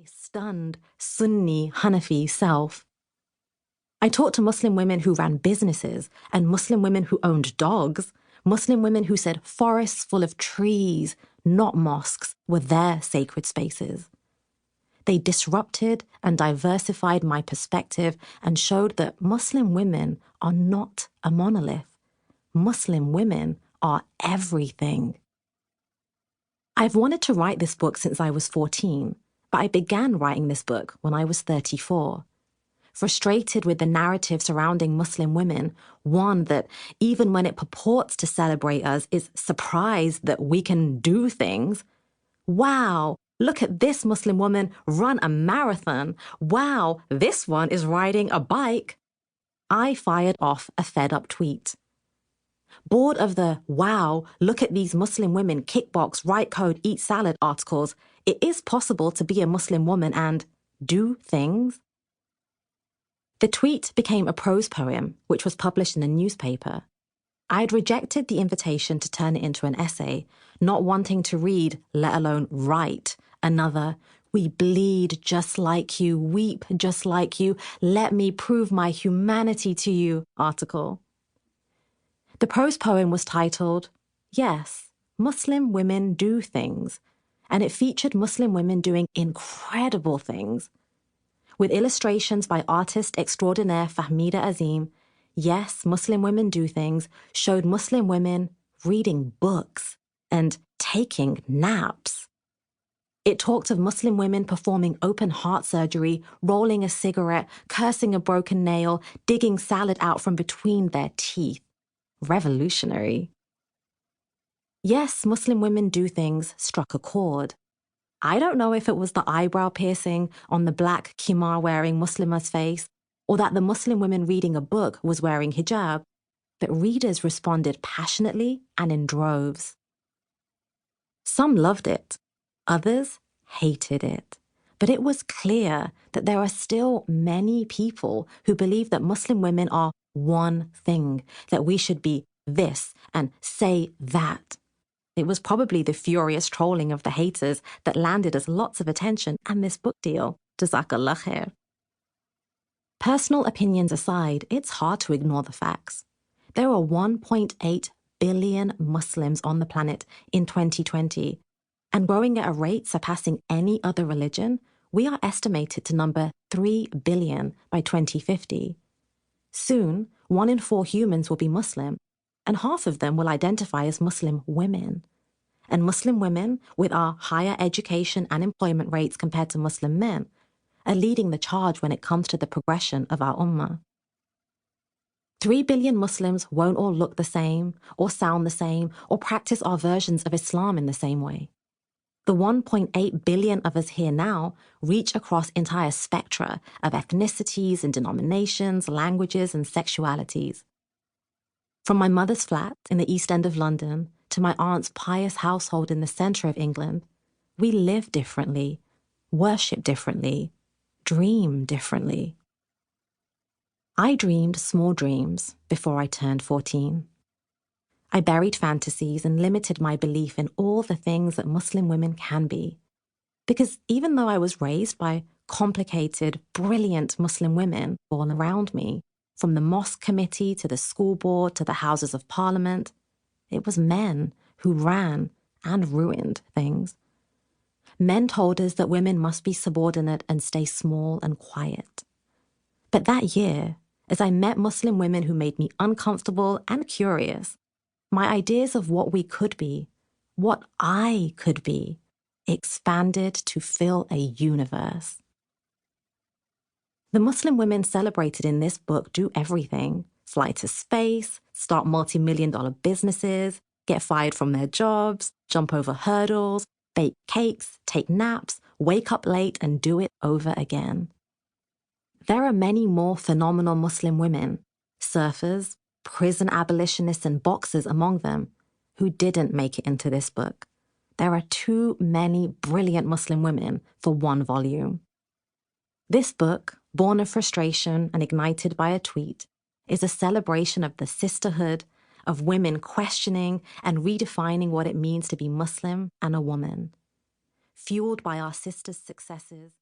stunned Sunni Hanafi self. I talked to Muslim women who ran businesses and Muslim women who owned dogs, Muslim women who said forests full of trees, not mosques, were their sacred spaces. They disrupted and diversified my perspective and showed that Muslim women are not a monolith. Muslim women are everything. I've wanted to write this book since I was 14, but I began writing this book when I was 34. Frustrated with the narrative surrounding Muslim women, one that, even when it purports to celebrate us, is surprised that we can do things. Wow, look at this Muslim woman run a marathon. Wow, this one is riding a bike. I fired off a fed-up tweet. Bored of the, wow, look at these Muslim women kickbox, write code, eat salad articles, it is possible to be a Muslim woman and do things. The tweet became a prose poem, which was published in a newspaper. I had rejected the invitation to turn it into an essay, not wanting to read, let alone write, another, we bleed just like you, weep just like you, let me prove my humanity to you article. The prose poem was titled, Yes, Muslim Women Do Things, and it featured Muslim women doing incredible things. With illustrations by artist extraordinaire Fahmida Azim, Yes, Muslim Women Do Things showed Muslim women reading books and taking naps. It talked of Muslim women performing open heart surgery, rolling a cigarette, cursing a broken nail, digging salad out from between their teeth. Revolutionary. Yes, Muslim Women Do Things struck a chord. I don't know if it was the eyebrow piercing on the black khimar-wearing Muslima's face, or that the Muslim women reading a book was wearing hijab, but readers responded passionately and in droves. Some loved it, others hated it, but it was clear that there are still many people who believe that Muslim women are one thing, that we should be this and say that. It was probably the furious trolling of the haters that landed us lots of attention and this book deal. Jazakallah khair. Personal opinions aside, it's hard to ignore the facts. There are 1.8 billion Muslims on the planet in 2020, and growing at a rate surpassing any other religion, we are estimated to number 3 billion by 2050. Soon, 1 in 4 humans will be Muslim, and half of them will identify as Muslim women. And Muslim women, with our higher education and employment rates compared to Muslim men, are leading the charge when it comes to the progression of our ummah. 3 billion Muslims won't all look the same, or sound the same, or practice our versions of Islam in the same way. The 1.8 billion of us here now reach across entire spectra of ethnicities and denominations, languages and sexualities. From my mother's flat in the East End of London to my aunt's pious household in the centre of England, we live differently, worship differently, dream differently. I dreamed small dreams before I turned 14. I buried fantasies and limited my belief in all the things that Muslim women can be. Because even though I was raised by complicated, brilliant Muslim women all around me, from the mosque committee to the school board to the Houses of Parliament, it was men who ran and ruined things. Men told us that women must be subordinate and stay small and quiet. But that year, as I met Muslim women who made me uncomfortable and curious, my ideas of what we could be, what I could be, expanded to fill a universe. The Muslim women celebrated in this book do everything: fly to space, start multi-million-dollar businesses, get fired from their jobs, jump over hurdles, bake cakes, take naps, wake up late and do it over again. There are many more phenomenal Muslim women, surfers, prison abolitionists and boxers among them, who didn't make it into this book. There are too many brilliant Muslim women for one volume. This book, born of frustration and ignited by a tweet, is a celebration of the sisterhood, of women questioning and redefining what it means to be Muslim and a woman. Fueled by our sisters' successes,